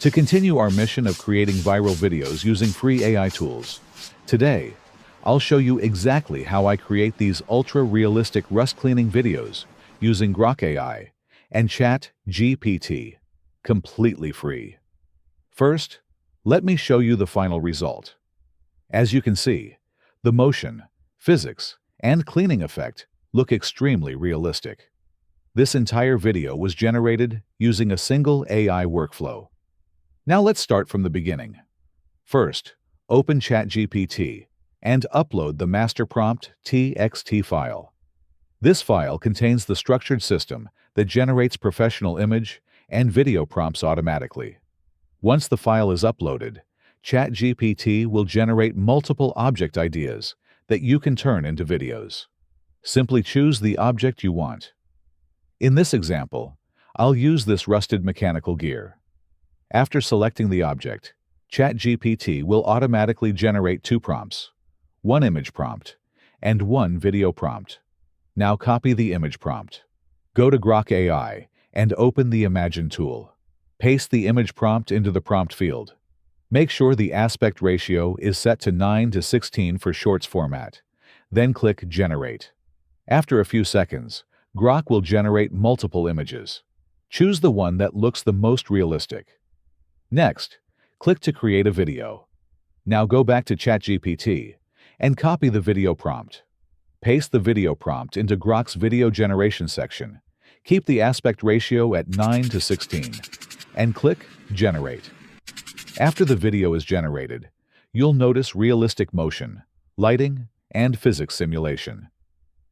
To continue our mission of creating viral videos using free AI tools, today, I'll show you exactly how I create these ultra-realistic rust cleaning videos using Grok AI and ChatGPT, completely free. First, let me show you the final result. As you can see, the motion, physics, and cleaning effect look extremely realistic. This entire video was generated using a single AI workflow. Now let's start from the beginning. First, open ChatGPT and upload the master prompt TXT file. This file contains the structured system that generates professional image and video prompts automatically. Once the file is uploaded, ChatGPT will generate multiple object ideas that you can turn into videos. Simply choose the object you want. In this example, I'll use this rusted mechanical gear. After selecting the object, ChatGPT will automatically generate 2 prompts, one image prompt and one video prompt. Now copy the image prompt. Go to Grok AI and open the Imagine tool. Paste the image prompt into the prompt field. Make sure the aspect ratio is set to 9:16 for shorts format. Then click Generate. After a few seconds, Grok will generate multiple images. Choose the one that looks the most realistic. Next, click to create a video. Now go back to ChatGPT and copy the video prompt. Paste the video prompt into Grok's video generation section. Keep the aspect ratio at 9:16 and click Generate. After the video is generated, you'll notice realistic motion, lighting, and physics simulation.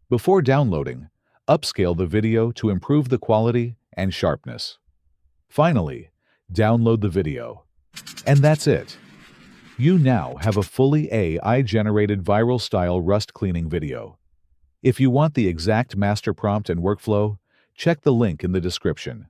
Before downloading, upscale the video to improve the quality and sharpness. Finally, download the video. And that's it. You now have a fully AI-generated viral-style rust cleaning video. If you want the exact master prompt and workflow, check the link in the description.